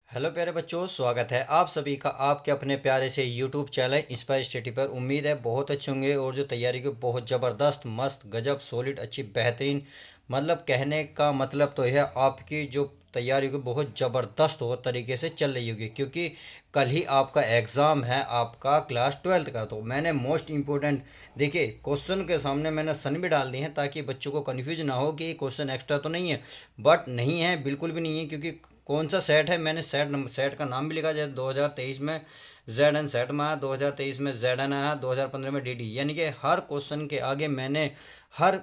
Hello प्यारे बच्चों, स्वागत है आप सभी का आपके अपने प्यारे से यूट्यूब चैनल इंस्पायर स्टडी पर। उम्मीद है बहुत अच्छे होंगे और जो तैयारी की बहुत ज़बरदस्त मस्त गजब सॉलिड अच्छी बेहतरीन, मतलब कहने का मतलब तो यह आपकी जो तैयारी की बहुत ज़बरदस्त हो तरीके से चल रही होगी, क्योंकि कल ही आपका एग्ज़ाम है आपका क्लास 12th का। तो मैंने मोस्ट इम्पोर्टेंट देखिए क्वेश्चन के सामने मैंने सन भी डाल दी है ताकि बच्चों को कन्फ्यूज ना हो कि क्वेश्चन एक्स्ट्रा तो नहीं है। बट नहीं है, बिल्कुल भी नहीं है, क्योंकि कौन सा सेट है मैंने सेट का नाम भी लिखा। जैसे 2023 में जेड एन सेट में आया, 2023 में जेड एन आया, 2015 में डी डी, यानी कि हर क्वेश्चन के आगे मैंने हर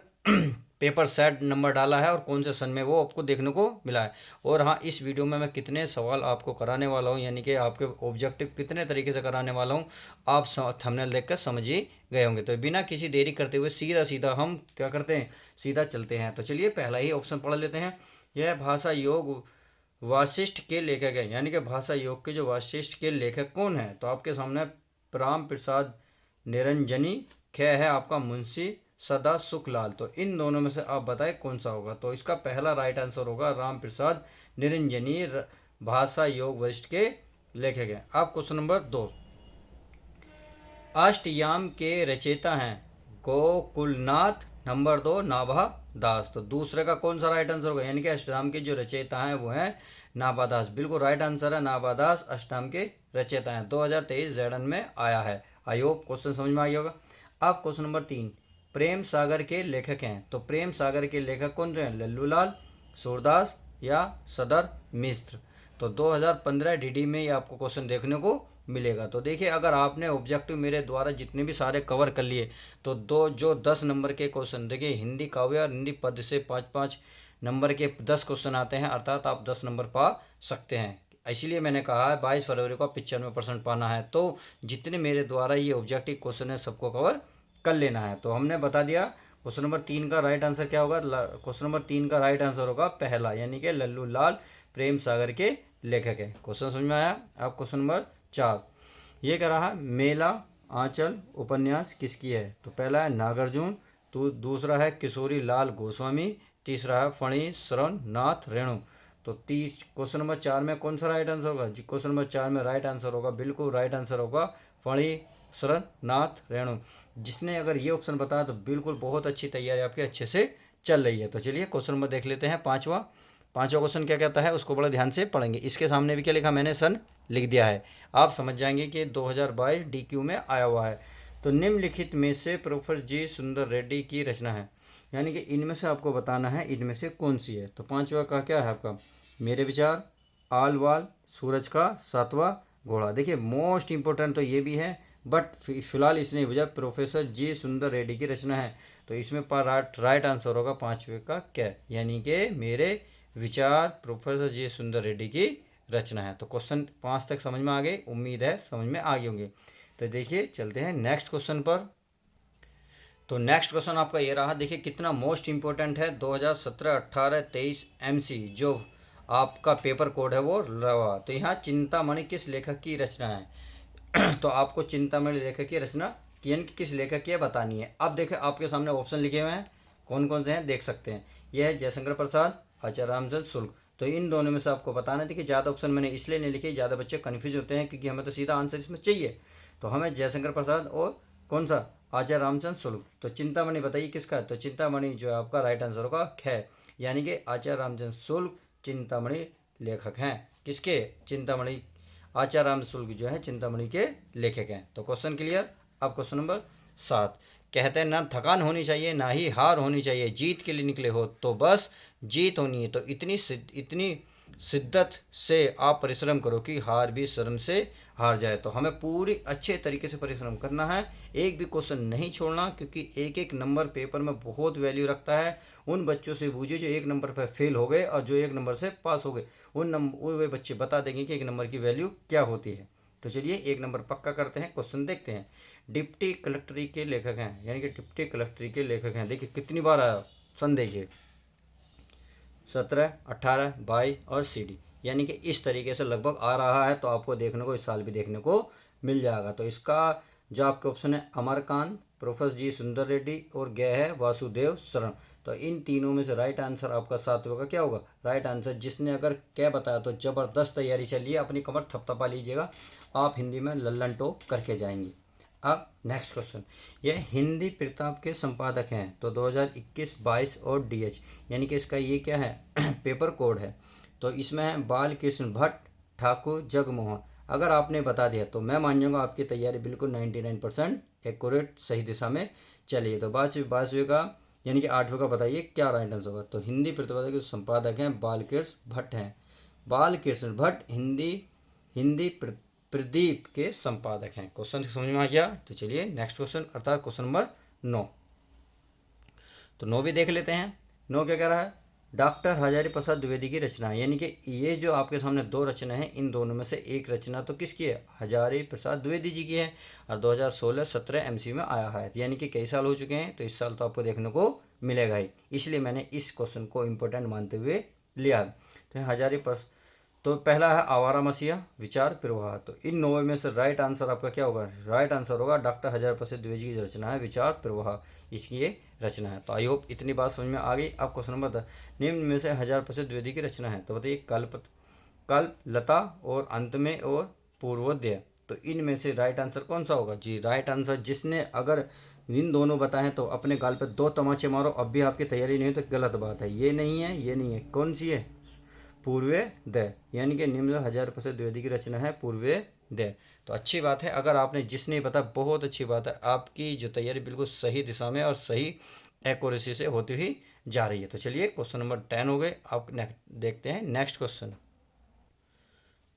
पेपर सेट नंबर डाला है और कौन से सन में वो आपको देखने को मिला है। और हाँ, इस वीडियो में मैं कितने सवाल आपको कराने वाला हूँ, यानी कि आपके ऑब्जेक्टिव कितने तरीके से कराने वाला हूँ, आप थंबनेल देख कर समझ ही गए होंगे। तो बिना किसी देरी करते हुए सीधा सीधा हम क्या करते हैं, सीधा चलते हैं। तो चलिए पहला ही ऑप्शन पढ़ लेते हैं। यह भाषा योग वाशिष्ठ के लेखक हैं, यानी कि भाषा योग के जो वाशिष्ठ के लेखक कौन है, तो आपके सामने राम प्रसाद निरंजनी, ख है आपका मुंशी सदा सुखलाल। तो इन दोनों में से आप बताएं कौन सा होगा। तो इसका पहला राइट आंसर होगा राम प्रसाद निरंजनी, भाषा योग वरिष्ठ के लेखक हैं। आप क्वेश्चन नंबर 2, अष्टयाम के रचयिता हैं गोकुलनाथ, नंबर 2 नाभा दास। तो दूसरे का कौन सा राइट आंसर होगा, यानी कि अष्टयाम के जो रचयिता हैं वो हैं नाभा दास। बिल्कुल राइट आंसर है नाभा दास, अष्टयाम के रचयिता हैं। 2023 जैडन में आया है। आई होप क्वेश्चन समझ में आ गया होगा। अब क्वेश्चन नंबर 3, प्रेम सागर के लेखक हैं। तो प्रेम सागर के लेखक कौन से हैं, लल्लूलाल, सूरदास या सदर मिश्र। तो 2015 डीडी में ये आपको क्वेश्चन देखने को मिलेगा। तो देखिए, अगर आपने ऑब्जेक्टिव मेरे द्वारा जितने भी सारे कवर कर लिए, तो दो जो 10 नंबर के क्वेश्चन, देखिए हिंदी काव्य और हिंदी पद से 5-5 नंबर के 10 क्वेश्चन आते हैं, अर्थात आप 10 नंबर पा सकते हैं। इसीलिए मैंने कहा है 22 फरवरी को 95% पाना है। तो जितने मेरे द्वारा ये ऑब्जेक्टिव क्वेश्चन है सबको कवर कर लेना है। तो हमने बता दिया क्वेश्चन नंबर 3 का राइट आंसर क्या होगा। क्वेश्चन नंबर 3 का राइट आंसर होगा पहला, यानी कि लल्लू लाल प्रेम सागर के लेखक है। क्वेश्चन समझ में आया। अब क्वेश्चन नंबर 4, ये कह रहा है मेला आंचल उपन्यास किसकी है। तो पहला है नागार्जुन, तो दूसरा है किशोरी लाल गोस्वामी, तीसरा है फणी शरण नाथ रेणु। तो तीस क्वेश्चन नंबर 4 में कौन सा राइट आंसर होगा जी। क्वेश्चन नंबर 4 में राइट आंसर होगा, बिल्कुल राइट आंसर होगा फणी शरण नाथ रेणु। जिसने अगर ये ऑप्शन बताया तो बिल्कुल बहुत अच्छी तैयारी आपकी अच्छे से चल रही है। तो चलिए क्वेश्चन नंबर देख लेते हैं। पांचवा क्वेश्चन क्या कहता है उसको बड़ा ध्यान से पढ़ेंगे। इसके सामने भी क्या लिखा, मैंने सन लिख दिया है, आप समझ जाएंगे कि 2022 डीक्यू में आया हुआ है। तो निम्नलिखित में से प्रोफेसर जी सुंदर रेड्डी की रचना है, यानी कि इनमें से आपको बताना है इनमें से कौन सी है। तो पांचवा का क्या है आपका, मेरे विचार, आल वाल, सूरज का सातवां घोड़ा। देखिए मोस्ट इंपॉर्टेंट तो ये भी है, बट फिलहाल इसने वजह प्रोफेसर जी सुंदर रेड्डी की रचना है। तो इसमें राइट आंसर होगा पांचवे का क्या, यानी कि मेरे विचार प्रोफेसर जी सुंदर रेड्डी की रचना है। तो क्वेश्चन 5 तक समझ में आ गए, उम्मीद है समझ में आ गए होंगे। तो देखिए चलते हैं नेक्स्ट क्वेश्चन पर। तो नेक्स्ट क्वेश्चन आपका ये रहा, देखिए कितना मोस्ट इंपॉर्टेंट है। 2017, 18, 23 एमसी जो आपका पेपर कोड है वो रहा। तो यहाँ चिंतामणि किस लेखक की रचना है तो आपको चिंतामणि लेखक की रचना किस लेखक की है बतानी है। अब देखिए आपके सामने ऑप्शन लिखे हुए हैं, कौन कौन से हैं देख सकते हैं। यह है जयशंकर प्रसाद, आचार्य रामचंद्र शुक्ल। तो इन दोनों में से आपको बताना है। देखिए ज़्यादा ऑप्शन मैंने इसलिए नहीं लिखे, ज़्यादा बच्चे कन्फ्यूज होते हैं, क्योंकि हमें तो सीधा आंसर इसमें चाहिए। तो हमें जयशंकर प्रसाद और कौन सा, आचार्य रामचंद्र शुक्ल। तो चिंतामणि बताइए किसका है। तो चिंतामणि जो है आपका राइट आंसर होगा ख, यानी कि आचार्य रामचंद्र शुक्ल चिंतामणि लेखक हैं। किसके, चिंतामणि, आचार्य राम शुक्ल जो है चिंतामणि के लेखक हैं। तो क्वेश्चन क्लियर। अब क्वेश्चन नंबर 7, कहते हैं ना थकान होनी चाहिए ना ही हार होनी चाहिए, जीत के लिए निकले हो तो बस जीत होनी है। तो इतनी शिद्दत से आप परिश्रम करो कि हार भी शर्म से हार जाए। तो हमें पूरी अच्छे तरीके से परिश्रम करना है, एक भी क्वेश्चन नहीं छोड़ना, क्योंकि एक एक नंबर पेपर में बहुत वैल्यू रखता है। उन बच्चों से पूछिए जो एक नंबर पर फेल हो गए और जो एक नंबर से पास हो गए, वे बच्चे बता देंगे कि एक नंबर की वैल्यू क्या होती है। तो चलिए एक नंबर पक्का करते हैं, क्वेश्चन देखते हैं। डिप्टी कलेक्टरी के लेखक हैं, यानी कि डिप्टी कलेक्टरी के लेखक हैं। देखिए कितनी बार आया सन, देखिए 17, 18, 22 और सी डी, यानी कि इस तरीके से लगभग आ रहा है। तो आपको देखने को इस साल भी देखने को मिल जाएगा। तो इसका जो आपके ऑप्शन है अमरकांत, प्रोफेसर जी सुंदर रेड्डी और गया है वासुदेव शरण। तो इन तीनों में से राइट आंसर आपका सातवें का क्या होगा, राइट आंसर। जिसने अगर क्या बताया तो ज़बरदस्त तैयारी चलिए, अपनी कमर थपथपा लीजिएगा, आप हिंदी में लल्लन टॉप करके जाएंगे। अब नेक्स्ट क्वेश्चन, ये हिंदी प्रताप के संपादक हैं तो 2021, 22 और डीएच, यानी कि इसका ये क्या है पेपर कोड है। तो इसमें है बाल कृष्ण भट्ट, ठाकुर, जगमोहन। अगर आपने बता दिया तो मैं मान जाऊंगा आपकी तैयारी बिल्कुल 99% एक्यूरेट, सही दिशा में चलिए। तो बासवें का यानी कि आठवें का बताइए क्या राइट आंसर होगा। तो हिंदी प्रतिपादक के संपादक हैं बालकृष्ण भट्ट हैं। बालकृष्ण भट्ट हिंदी हिंदी प्रदीप के संपादक हैं। क्वेश्चन समझ में आ गया। तो चलिए नेक्स्ट क्वेश्चन अर्थात क्वेश्चन नंबर 9। तो 9 भी देख लेते हैं। 9 क्या कह रहा है, डॉक्टर हजारी प्रसाद द्विवेदी की रचना है, यानी कि ये जो आपके सामने दो रचना है, इन दोनों में से एक रचना तो किसकी है, हजारी प्रसाद द्विवेदी जी की है, और 2016-17 एमसीक्यू में आया है, यानी कि कई साल हो चुके हैं, तो इस साल तो आपको देखने को मिलेगा ही, इसलिए मैंने इस क्वेश्चन को इंपॉर्टेंट मानते हुए लिया। तो हजारी प्रसाद, तो पहला है आवारा मसीहा विचार प्रवाह। तो इन 9 में से राइट आंसर आपका क्या होगा, राइट आंसर होगा डॉक्टर हजारी प्रसाद द्विवेदी की जो रचना है विचार प्रवाह, इसकी ये रचना है। तो आई होप इतनी बात समझ में आ गई। अब क्वेश्चन नंबर 10, निम्न में से हजारी प्रसाद द्विवेदी की रचना है, तो बताइए कल्प लता और अंत में और पूर्वोदय। तो इनमें से राइट आंसर कौन सा होगा जी, राइट आंसर जिसने अगर इन दोनों बताएं तो अपने गाल पे 2 तमाचे मारो, अब भी आपकी तैयारी नहीं है तो गलत बात है। ये नहीं है, ये नहीं है, कौन सी है, पूर्वोदय, यानी कि निम्न हजारी प्रसाद द्विवेदी की रचना है पूर्वोदय। तो अच्छी बात है, अगर आपने जिसने पता बहुत अच्छी बात है, आपकी जो तैयारी बिल्कुल सही दिशा में और सही एक्यूरेसी से होती हुई जा रही है। तो चलिए क्वेश्चन नंबर 10 हो गए। आप देखते हैं नेक्स्ट क्वेश्चन।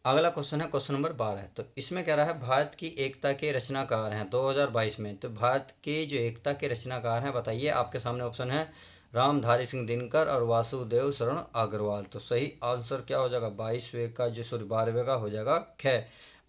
अगला क्वेश्चन है क्वेश्चन नंबर 12। तो इसमें कह रहा है भारत की एकता के रचनाकार हैं 2022 में। तो भारत के जो एकता के रचनाकार हैं बताइए। आपके सामने ऑप्शन है रामधारी सिंह दिनकर और वासुदेव शरण अग्रवाल। तो सही आंसर क्या हो जाएगा, 22वें का जो 12वें का हो जाएगा ख,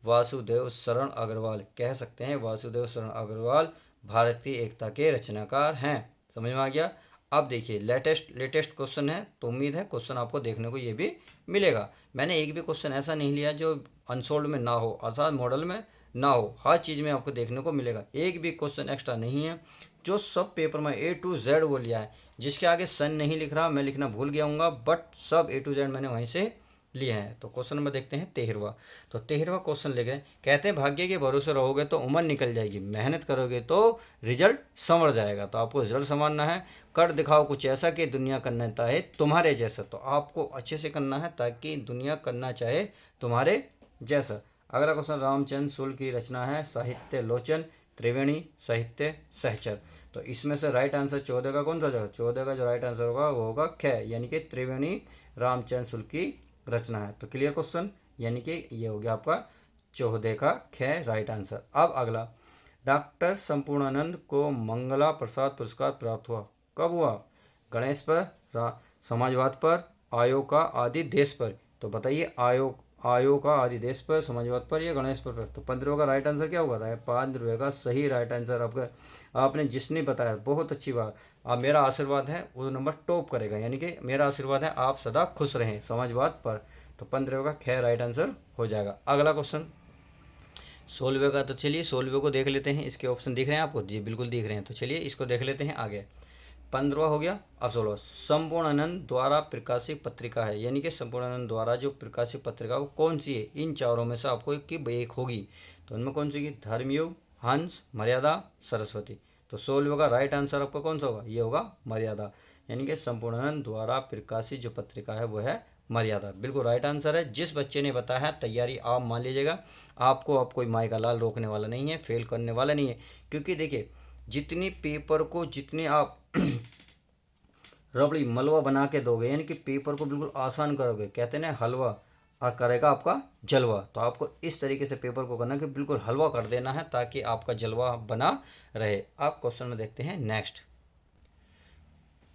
वासुदेव शरण अग्रवाल कह सकते हैं। वासुदेव शरण अग्रवाल भारत की एकता के रचनाकार हैं। समझ में आ गया। अब देखिए लेटेस्ट क्वेश्चन है, तो उम्मीद है क्वेश्चन आपको देखने को ये भी मिलेगा। मैंने एक भी क्वेश्चन ऐसा नहीं लिया जो अनसोल्ड में ना हो, आसान मॉडल में ना हो, हर चीज़ में आपको देखने को मिलेगा। एक भी क्वेश्चन एक्स्ट्रा नहीं है, जो सब पेपर में A to Z वो लिया है। जिसके आगे सन नहीं लिख रहा, मैं लिखना भूल गया हूँ, बट सब A to Z मैंने वहीं से लिए हैं। तो क्वेश्चन नंबर देखते हैं 13वां। तो 13वां क्वेश्चन लेके कहते हैं भाग्य के भरोसे रहोगे तो उम्र निकल जाएगी, मेहनत करोगे तो रिजल्ट संवर जाएगा। तो आपको रिजल्ट संवारना है, कर दिखाओ कुछ ऐसा कि दुनिया करना चाहे तुम्हारे जैसा। तो आपको अच्छे से करना है ताकि दुनिया करना चाहे तुम्हारे जैसा। अगला क्वेश्चन, रामचंद्र शुक्ल की रचना है साहित्य लोचन, त्रिवेणी, साहित्य सहचर। तो इसमें से राइट आंसर 14 का कौन सा होगा, 14 का जो राइट आंसर होगा वो होगा ख, यानी कि त्रिवेणी रामचंद्र शुक्ल की रचना है। तो क्लियर क्वेश्चन, यानी कि ये हो गया आपका 14 का ख राइट आंसर। अब अगला, डॉक्टर संपूर्णानंद को मंगला प्रसाद पुरस्कार प्राप्त हुआ, कब हुआ, गणेश पर, समाजवाद पर, आयोग का आदि देश पर। तो बताइए आयोग का आदि देश पर, समाजवाद पर या गणेश पर। तो 15 का राइट आंसर क्या होगा, 15 का सही राइट आंसर आपका। आपने जिसने बताया बहुत अच्छी बात। अब मेरा आशीर्वाद है वो नंबर टॉप करेगा, यानी कि मेरा आशीर्वाद है आप सदा खुश रहें, समाजवाद पर। तो 15 का ख राइट आंसर हो जाएगा। अगला क्वेश्चन 16वें का। तो चलिए 16वें को देख लेते हैं। इसके ऑप्शन दिख रहे हैं आपको, जी बिल्कुल दिख रहे हैं। तो चलिए इसको देख लेते हैं आगे। 15वां हो गया, अब 16वां, संपूर्णानंद द्वारा प्रकाशित पत्रिका है, यानी कि संपूर्णानंद द्वारा जो प्रकाशित पत्रिका वो कौन सी है। इन चारों में से आपको एक होगी, तो उनमें कौन सी होगी, धर्मयुग, हंस, मर्यादा, सरस्वती। तो 16वें का राइट आंसर आपका कौन सा होगा, ये होगा मर्यादा, यानी कि संपूर्णानंद द्वारा प्रकाशित जो पत्रिका है वो है मर्यादा। बिल्कुल राइट आंसर है। जिस बच्चे ने बताया है तैयारी आप मान लीजिएगा, आपको अब कोई माई का लाल रोकने वाला नहीं है, फेल करने वाला नहीं है। क्योंकि देखिए जितनी पेपर को जितने आप रबड़ी मलवा बना के दोगे, यानी कि पेपर को बिल्कुल आसान करोगे, कहते हैं ना हलवा और करेगा आपका जलवा। तो आपको इस तरीके से पेपर को करना कि बिल्कुल हलवा कर देना है ताकि आपका जलवा बना रहे। आप क्वेश्चन में देखते हैं नेक्स्ट।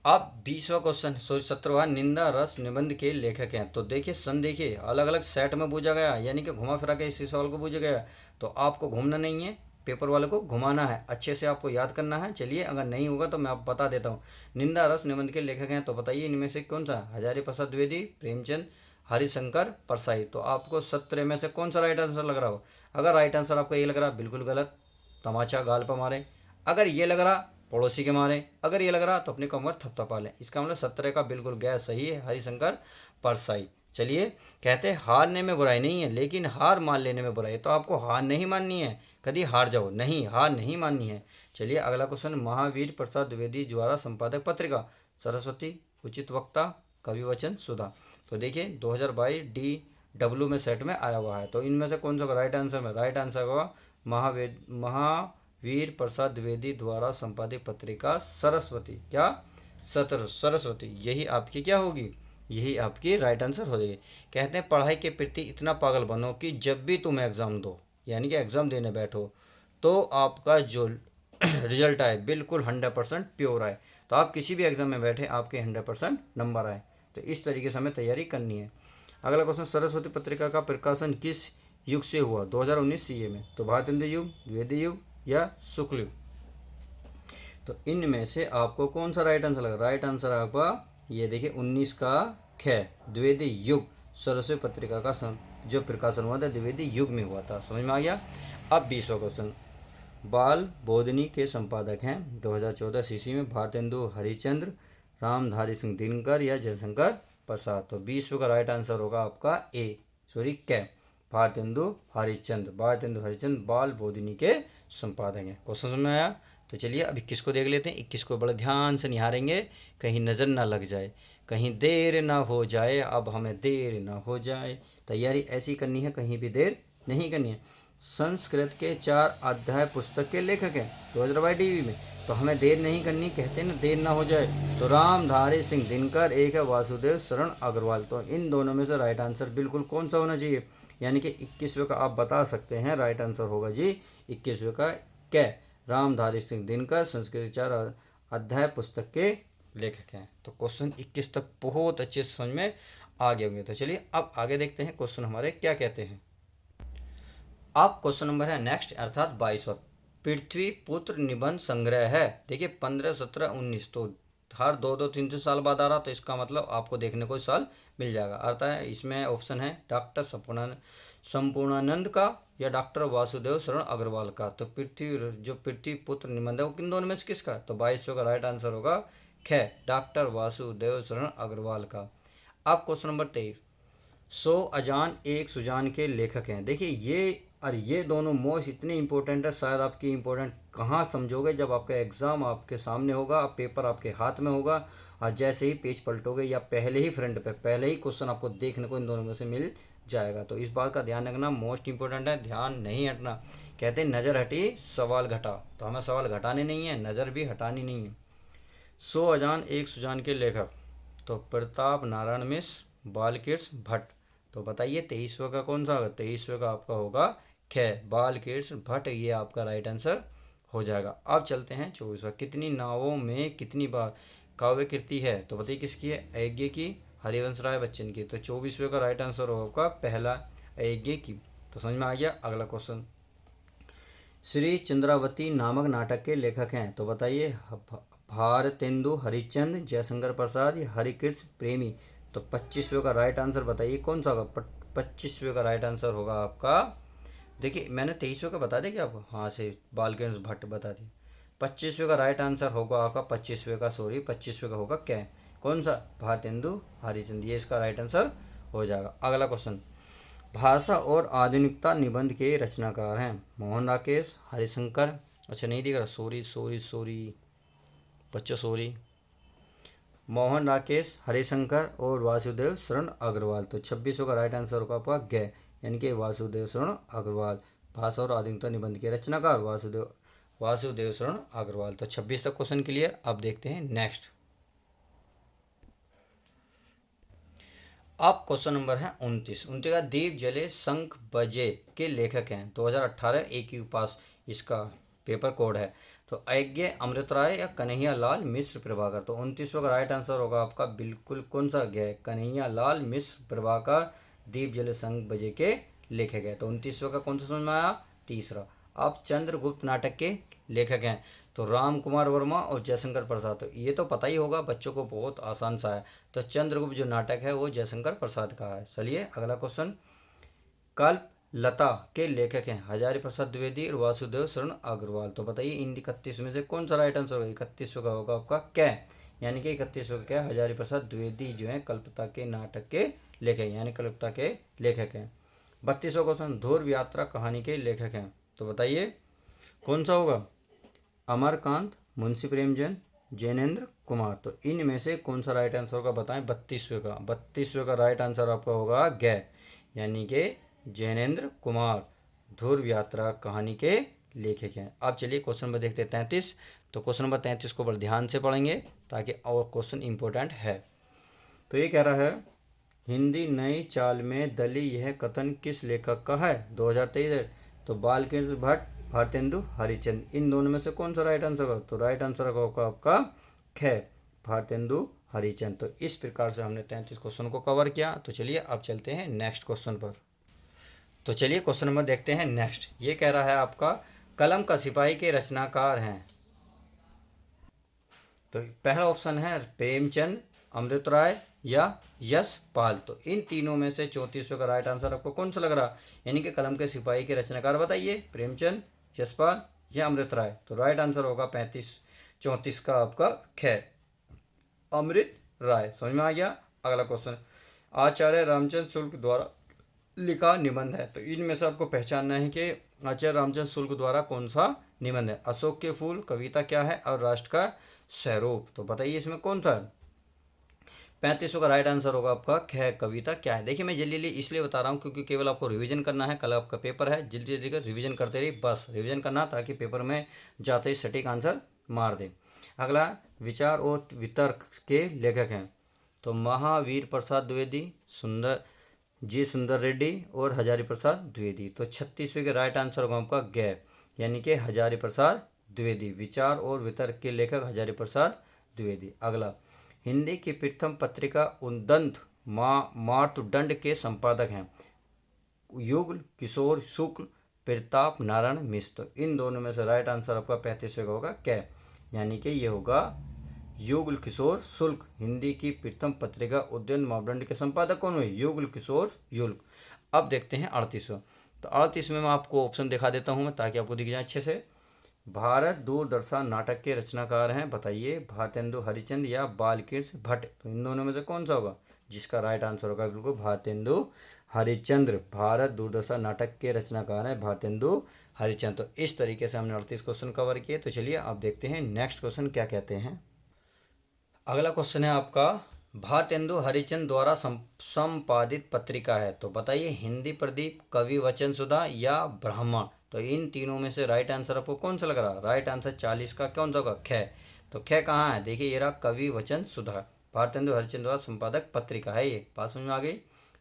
अब 20वां क्वेश्चन, सॉरी 17वां, निंदा रस निबंध के लेखक हैं। तो देखिए सन देखिए अलग अलग सेट में पूछा गया, यानी कि घुमा फिरा के इसी सवाल को पूछा गया। तो आपको घूमना नहीं है, पेपर वाले को घुमाना है, अच्छे से आपको याद करना है। चलिए अगर नहीं होगा तो मैं आप बता देता हूँ। निंदा रस निबंध के लेखक हैं, तो बताइए इनमें से कौन सा, हजारी प्रसाद द्विवेदी, प्रेमचंद, हरिशंकर परसाई। तो आपको 17 में से कौन सा राइट आंसर लग रहा हो। अगर राइट आंसर आपको ये लग रहा है बिल्कुल गलत, तमाचा गाल पर मारे। अगर ये लग रहा पड़ोसी के मारे। अगर ये लग रहा तो अपने कमर थपथपा लें। इसका मतलब 17 का बिल्कुल गैस सही है, हरिशंकर परसाई। चलिए, कहते हैं हारने में बुराई नहीं है, लेकिन हार मान लेने में बुराई है। तो आपको हार नहीं माननी है, कभी हार जाओ नहीं, हार नहीं माननी है। चलिए अगला क्वेश्चन, महावीर प्रसाद द्विवेदी द्वारा संपादक पत्रिका, सरस्वती, उचित वक्ता, कवि वचन, सुधा। तो देखिए 2022 DW में सेट में आया हुआ है। तो इनमें से कौन सा राइट आंसर में राइट आंसर होगा महावीर प्रसाद द्विवेदी द्वारा संपादित पत्रिका सरस्वती। क्या? सरस्वती, यही आपकी क्या होगी, यही आपकी राइट आंसर हो जाएगी। कहते हैं पढ़ाई के प्रति इतना पागल बनो कि जब भी तुम एग्ज़ाम दो, यानी कि एग्ज़ाम देने बैठो, तो आपका जो रिजल्ट आए बिल्कुल 100% प्योर आए। तो आप किसी भी एग्ज़ाम में बैठे आपके 100% नंबर आए। तो इस तरीके से हमें तैयारी करनी है। अगला क्वेश्चन, सरस्वती पत्रिका का प्रकाशन किस युग से हुआ 2019 CA में? तो भारतेंदु युग, द्विवेदी युग या शुक्ल युग। तो इनमें से आपको कौन सा राइट आंसर लगा? राइट आंसर आपका ये देखिए 19 का ख, द्विवेदी युग। सरस्वती पत्रिका का जो प्रकाशन हुआ था द्विवेदी युग में हुआ था। समझ में आ गया? अब 20वां क्वेश्चन, बाल बोधनी के संपादक हैं 2014 CC में? भारतेंदु हरिचंद्र, रामधारी सिंह दिनकर या जयशंकर प्रसाद। तो 20 का राइट आंसर होगा आपका कै, भारतेंदु हरिचंद्र बाल बोधिनी के संपादक हैं। क्वेश्चन समझ में आया? तो चलिए अब 21 को देख लेते हैं। 21 को बड़े ध्यान से निहारेंगे, कहीं नज़र ना लग जाए, कहीं देर ना हो जाए। अब हमें देर ना हो जाए, तैयारी ऐसी करनी है, कहीं भी देर नहीं करनी है। संस्कृत के 4 अध्याय पुस्तक के लेखक हैं 2022 DV में। तो हमें देर नहीं करनी, कहते हैं ना देर ना हो जाए। तो रामधारी सिंह दिनकर एक है, वासुदेव शरण अग्रवाल। तो इन दोनों में से राइट आंसर बिल्कुल कौन सा होना चाहिए? यानी कि 21वें का आप बता सकते हैं राइट आंसर होगा जी 21वें का कै, रामधारी सिंह दिनकर संस्कृत 4 अध्याय पुस्तक के लेखक हैं। तो क्वेश्चन 21 तक बहुत अच्छे से समझ में आ गए होंगे। तो चलिए अब आगे देखते हैं क्वेश्चन हमारे क्या कहते हैं। अब क्वेश्चन नंबर है नेक्स्ट, अर्थात 22वां, पृथ्वी पुत्र निबंध संग्रह है। देखिए 15, 17, 19, तो हर 2-2, 3-3 साल बाद आ रहा। तो इसका मतलब आपको देखने को इस साल मिल जाएगा। अर्थ है इसमें ऑप्शन है डॉक्टर संपूर्णानंद का या डॉक्टर वासुदेव शरण अग्रवाल का। तो पृथ्वी पुत्र निबंध है वो किन दोनों में से किसका? तो 22वें का राइट आंसर होगा ख, डॉक्टर वासुदेव शरण अग्रवाल का। अब क्वेश्चन नंबर 23, 100 अजान एक सुजान के लेखक हैं। देखिए ये दोनों मोस्ट इतने इंपॉर्टेंट है, शायद आपकी इंपॉर्टेंट कहाँ समझोगे जब आपका एग्ज़ाम आपके सामने होगा, पेपर आपके हाथ में होगा, और जैसे ही पेज पलटोगे या पहले ही फ्रंट पे पहले ही क्वेश्चन आपको देखने को इन दोनों में से मिल जाएगा। तो इस बात का ध्यान रखना, मोस्ट इंपॉर्टेंट है, ध्यान नहीं हटना। कहते हैं नज़र हटी सवाल घटा, तो हमें सवाल घटाने नहीं है, नज़र भी हटानी नहीं है। 100 अजान एक सुजान के लेखक, तो प्रताप नारायण मिश्र, बालकृष्ण भट्ट। तो बताइए 23वें का कौन सा होगा? 23वें का आपका होगा ख, बालकृष्ण भट्ट, ये आपका राइट आंसर हो जाएगा। अब चलते हैं 24वां, कितनी नावों में कितनी बार काव्य कृति है? तो बताइए किसकी है? अयज्ञ की, हरिवंश राय बच्चन की। तो 24वें का राइट आंसर होगा आपका पहला, अयज्ञ की। तो समझ में आ गया? अगला क्वेश्चन, श्री चंद्रावती नामक नाटक के लेखक हैं। तो बताइए भारतेंदु हरिचंद्र, जयशंकर प्रसाद या हरिकृष्ण प्रेमी। तो 25वें का राइट आंसर बताइए कौन सा होगा? 25वें का राइट आंसर होगा आपका, देखिए मैंने 23वें का बता दिया क्या आपको? हाँ से बालकृष्ण भट्ट बता दिए। 25वें का राइट आंसर होगा आपका 25वें का होगा क्या? कौन सा? भारतेंदु हरिचंद्र, ये इसका राइट आंसर हो जाएगा। अगला क्वेश्चन, भाषा और आधुनिकता निबंध के रचनाकार हैं मोहन राकेश, हरिशंकर, अच्छा नहीं दिख रहा, सॉरी बच्चों सॉरी, मोहन राकेश, हरिशंकर और वासुदेव शरण अग्रवाल। तो 26वें का राइट आंसर होगा आपका ग, यानी कि वासुदेव शरण अग्रवाल। भाषा और आधुनिकता निबंध के रचनाकार वासुदेव शरण अग्रवाल। तो 26 तक क्वेश्चन क्लियर। अब देखते हैं नेक्स्ट। अब क्वेश्चन नंबर है 29 का, दीप जले शंख बजे के लेखक हैं 2018 AQ पास, इसका पेपर कोड है। तो अयज्ञ अमृत राय या कन्हैया लाल मिश्र प्रभाकर। तो 29वें का राइट आंसर होगा आपका बिल्कुल कौन सा गया? कन्हैया लाल मिश्र प्रभाकर दीप जले शंख बजे के लेखक है। तो 29वें का कौन सा समझ में आया? तीसरा। अब चंद्रगुप्त नाटक के लेखक हैं तो राम कुमार वर्मा और जयशंकर प्रसाद। तो ये तो पता ही होगा बच्चों को, बहुत आसान सा है। तो चंद्रगुप्त जो नाटक है वो जयशंकर प्रसाद का है। चलिए अगला क्वेश्चन, कल्प लता के लेखक हैं हजारी प्रसाद द्विवेदी और वासुदेव शरण अग्रवाल। तो बताइए इन 31 में से कौन सा राइट आंसर होगा? 31 का होगा आपका क्या, यानी कि 31 का क्या, हजारी प्रसाद द्विवेदी जो है कल्पता के नाटक के लेखक यानी कल्पता के लेखक हैं। 32वां क्वेश्चन, ध्रुव यात्रा कहानी के लेखक हैं। तो बताइए कौन सा होगा? अमरकांत, मुंशी प्रेमचंद, जैनेन्द्र कुमार। तो इनमें से कौन सा राइट आंसर होगा बताएं? 32वें का राइट आंसर आपका होगा गै, यानी कि जैनेन्द्र कुमार ध्रुव यात्रा कहानी के लेखक हैं। अब चलिए क्वेश्चन नंबर देखते हैं 33। तो क्वेश्चन नंबर 33 को बड़े ध्यान से पढ़ेंगे ताकि और क्वेश्चन इंपॉर्टेंट है। तो ये कह रहा है हिंदी नई चाल में दली यह कथन किस लेखक का है? 2023 है। तो बालकृष्ण भट्ट, भारतेंदु हरिचंद। इन दोनों में से कौन सा राइट आंसर होगा? तो राइट आंसर होगा आपका ख, भारतेंदु हरिचंद। तो इस प्रकार से हमने 33 क्वेश्चन को कवर किया। तो चलिए अब चलते हैं नेक्स्ट क्वेश्चन पर। तो चलिए क्वेश्चन नंबर देखते हैं नेक्स्ट। ये कह रहा है आपका कलम का सिपाही के रचनाकार हैं। तो पहला ऑप्शन है प्रेमचंद, अमृत राय या यशपाल। तो इन तीनों में से 34वें का राइट आंसर आपको कौन सा लग रहा? यानी कि कलम के सिपाही के रचनाकार बताइए, प्रेमचंद, यशपाल या अमृत राय। तो राइट आंसर होगा 34 का आपका ख, अमृत राय। समझ में आ गया? अगला क्वेश्चन, आचार्य रामचंद्र शुक्ल द्वारा लिखा निबंध है। तो इनमें से आपको पहचानना है कि आचार्य रामचंद्र शुक्ल द्वारा कौन सा निबंध है? अशोक के फूल, कविता क्या है और राष्ट्र का स्वरूप। तो बताइए इसमें कौन सा है? 35 का राइट आंसर होगा आपका ख, कविता क्या है। देखिए मैं जल्दी जल्दी इसलिए बता रहा हूँ क्योंकि केवल आपको रिवीजन करना है, कल आपका पेपर है, जल्दी जल्दी कर रिवीजन करते रहिए, बस रिवीजन करना ताकि पेपर में जाते ही सटीक आंसर मार दे। अगला, विचार और वितर्क के लेखक हैं। तो महावीर प्रसाद द्विवेदी, सुंदर रेड्डी और हजारी प्रसाद द्विवेदी। तो 36वें के राइट आंसर होगा आपका ग, यानी कि हजारी प्रसाद द्विवेदी। विचार और वितर्क के लेखक हजारी प्रसाद द्विवेदी। अगला, हिंदी की प्रथम पत्रिका उद्दंत मार्तंड के संपादक हैं। युगल किशोर शुक्ल, प्रताप नारायण मिश्र। तो इन दोनों में से राइट आंसर आपका 35वें का होगा क्या, यानी कि ये होगा युगल किशोर शुक्ल। हिंदी की प्रथम पत्रिका उद्यन मापदंड के संपादक कौन हुए? युगल किशोर शुक्ल। अब देखते हैं 38वां। तो 38वें में आपको ऑप्शन दिखा देता हूँ मैं ताकि आपको दिख जाए अच्छे से। भारत दूरदर्शन नाटक के रचनाकार हैं, बताइए भारतेंदु हरिचंद या बालकृष्ण भट्ट। तो इन दोनों में से कौन सा होगा? जिसका राइट आंसर होगा बिल्कुल भारतेंदु हरिचंद्र। भारत दूरदर्शन नाटक के रचनाकार हैं भारतेंदु हरिचंद। तो इस तरीके से हमने 38 क्वेश्चन कवर किए। तो चलिए अब देखते हैं नेक्स्ट क्वेश्चन क्या कहते हैं। अगला क्वेश्चन है आपका भारतेंदु हरिचंद द्वारा संपादित पत्रिका है। तो बताइए हिंदी प्रदीप, कवि वचन सुधा या ब्राह्मण। तो इन तीनों में से राइट आंसर आपको कौन सा लग रहा? राइट आंसर 40 का कौन सा होगा? ख। तो ख कहाँ है? देखिए ये रहा कवि वचन सुधा। भारतेंदु हरिचंद द्वारा संपादक पत्रिका है ये। बात समझ में आ गई?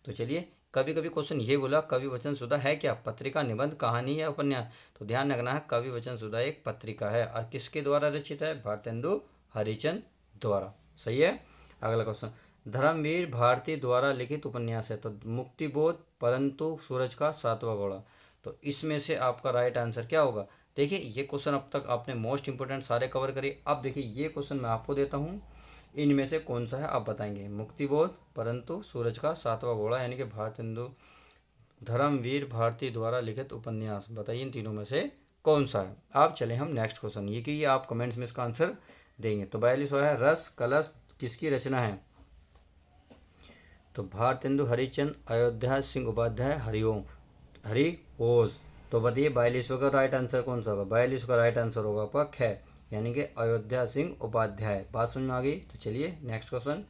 तो चलिए, कभी कभी क्वेश्चन ये बोला कवि वचन सुधा है क्या? पत्रिका, निबंध, कहानी या उपन्यास? तो ध्यान रखना है कवि वचन सुधा एक पत्रिका है और किसके द्वारा रचित है? भारतेंदु हरिचंद द्वारा। सही है। अगला क्वेश्चन, धर्मवीर भारती द्वारा लिखित उपन्यास है। तो मुक्तिबोध, परंतु, सूरज का सातवां घोड़ा। तो इसमें से आपका राइट आंसर क्या होगा? देखिए ये क्वेश्चन अब तक आपने मोस्ट इंपोर्टेंट सारे कवर करे। अब देखिए ये क्वेश्चन मैं आपको देता हूँ, इनमें से कौन सा है आप बताएंगे। मुक्तिबोध, परंतु, सूरज का सातवां घोड़ा, यानी कि भारतेंदु धर्मवीर भारती द्वारा लिखित उपन्यास। बताइए इन तीनों में से कौन सा है। अब चले हम नेक्स्ट क्वेश्चन, ये कि ये आप कमेंट्स में इसका आंसर देंगे। तो 42वां है, रस कलश किसकी रचना है? तो भारतेंदु हरिचंद, अयोध्या सिंह उपाध्याय, हरिओज। तो बताइए 42वां का राइट आंसर कौन सा होगा? 42 का राइट आंसर होगा आपका ख, यानी कि अयोध्या सिंह उपाध्याय। बात समझ में आ गई? तो चलिए नेक्स्ट क्वेश्चन,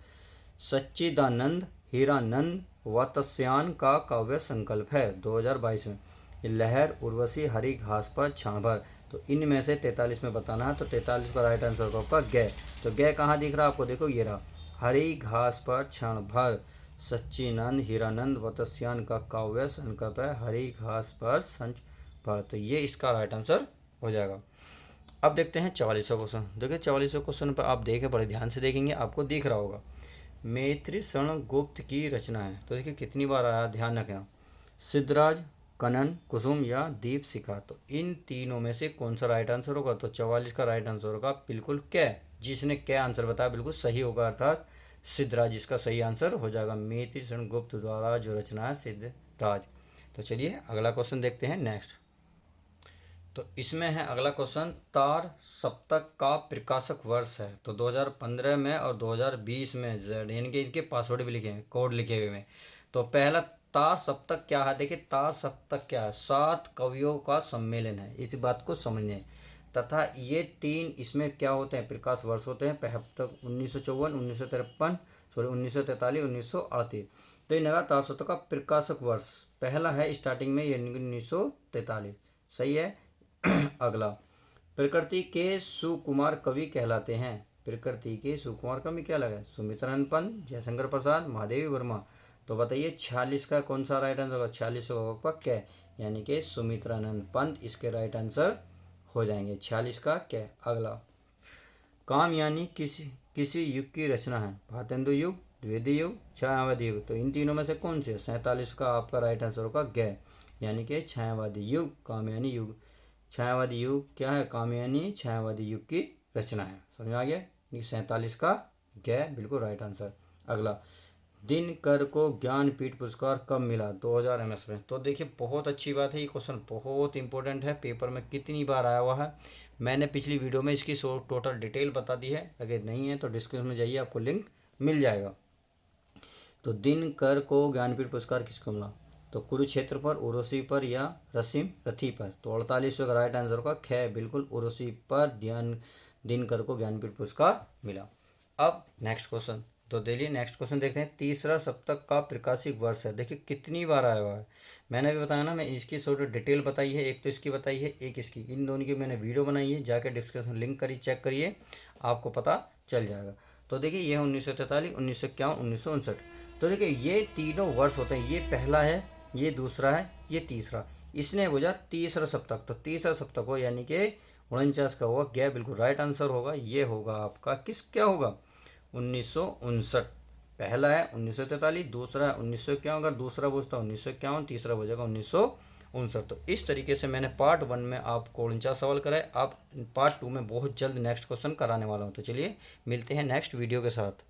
सच्चिदानंद हीरानंद वात्स्यायन का काव्य संकल्प है 2022 में। लहर, उर्वशी, हरी घास पर क्षण भर। तो इनमें से 43 में बताना है। तो 43 का राइट आंसर होगा आपका ग। तो ग कहाँ दिख रहा है आपको? देखो ये रहा, हरी घास पर क्षण भर, सच्चिदानंद हीरानंद वात्स्यायन का काव्य संकल्प है, हरी घास पर क्षण भर। तो ये इसका राइट आंसर हो जाएगा। अब देखते हैं 44वां क्वेश्चन। देखिए 44वें क्वेश्चन पर आप देखें, बड़े ध्यान से देखेंगे, आपको दिख रहा होगा मैत्री शरण गुप्त की रचना है। तो देखिए कितनी बार आया, ध्यान रखना। सिद्धराज, कनन, कुसुम या दीप शिखा। तो इन तीनों में से कौन सा राइट आंसर होगा? तो 44 का राइट आंसर होगा बिल्कुल कै। जिसने कै आंसर बताया बिल्कुल सही होगा, अर्थात सिद्धराज इसका सही आंसर हो जाएगा। मैत्री शरण गुप्त द्वारा जो रचना है सिद्धराज। तो चलिए अगला क्वेश्चन देखते हैं नेक्स्ट। तो इसमें है अगला क्वेश्चन, तार सप्तक का प्रकाशक वर्ष है। तो 2015 में और 2020 में जेड, यानी कि इनके पासवर्ड भी लिखे हैं, कोड लिखे हुए हैं। तो पहला तार सप्तक क्या है, देखिए तार सप्तक क्या है, 7 कवियों का सम्मेलन है, इस बात को समझें। तथा ये 3 इसमें क्या होते हैं, प्रकाश वर्ष होते हैं, 75, 1954, 1953, सॉरी 1943, 1938। तो इनका तार सप्तक का प्रकाशक वर्ष पहला है स्टार्टिंग में, यानी कि 1943, सही है। अगला, प्रकृति के सुकुमार कवि कहलाते हैं। प्रकृति के सुकुमार कवि क्या लगा, सुमित्रानंद पंत, जयशंकर प्रसाद, महादेवी वर्मा। तो बताइए 46 का कौन सा राइट आंसर होगा, 46 होगा क्या, यानी कि सुमित्रानंद पंत इसके राइट आंसर हो जाएंगे, 46 का क्या। अगला, कामयानी किसी युग की रचना है, भारतेंदु युग, द्विवेदी युग, छायावादी युग। तो इन तीनों में से कौन से, 47 का आपका राइट आंसर होगा ग, यानी कि छायावादी युग, कामयानी युग। छायावादी युग क्या है, कामयानी छायावादी युग की रचना है, समझ में आ गया। 47 का ग बिल्कुल राइट आंसर। अगला, दिनकर को ज्ञानपीठ पुरस्कार कब मिला, 2000 MS में। तो देखिए बहुत अच्छी बात है, ये क्वेश्चन बहुत इंपॉर्टेंट है, पेपर में कितनी बार आया हुआ है। मैंने पिछली वीडियो में इसकी टोटल डिटेल बता दी है, अगर नहीं है तो डिस्क्रिप्शन में जाइए, आपको लिंक मिल जाएगा। तो दिनकर को ज्ञानपीठ पुरस्कार किसको मिला, तो कुरुक्षेत्र पर, उर्वशी पर या रसीम रथी पर। तो 48 का राइट आंसर होगा ख, बिल्कुल उर्वशी पर दिनकर को ज्ञानपीठ पुरस्कार मिला। अब नेक्स्ट क्वेश्चन, तो देखिए नेक्स्ट क्वेश्चन देखते हैं, तीसरा सप्तक का प्रकाशित वर्ष है। देखिए कितनी बार आया हुआ है, मैंने भी बताया ना, मैं इसकी थोड़ी डिटेल बताई है, एक तो इसकी बताई है, एक इसकी, इन दोनों की मैंने वीडियो बनाई है, जाकर डिस्क्रिप्शन लिंक करिए, चेक करिए, आपको पता चल जाएगा। तो देखिए ये 1943, 1951, 1959। तो देखिए ये तीनों वर्ष होते हैं, ये पहला है, ये दूसरा है, ये तीसरा, इसने बुझा तीसरा सप्तक। तो तीसरा सप्तक हो, यानी कि 49 का होगा क्या, बिल्कुल राइट आंसर होगा, ये होगा आपका किस, क्या होगा, 1959। पहला है 1943, दूसरा है 1951, अगर दूसरा पूछता 1951, तीसरा बजेगा 1959। तो इस तरीके से मैंने पार्ट 1 में आपको 49 सवाल कराए, आप पार्ट 2 में बहुत जल्द नेक्स्ट क्वेश्चन कराने वाला हूँ। तो चलिए मिलते हैं नेक्स्ट वीडियो के साथ।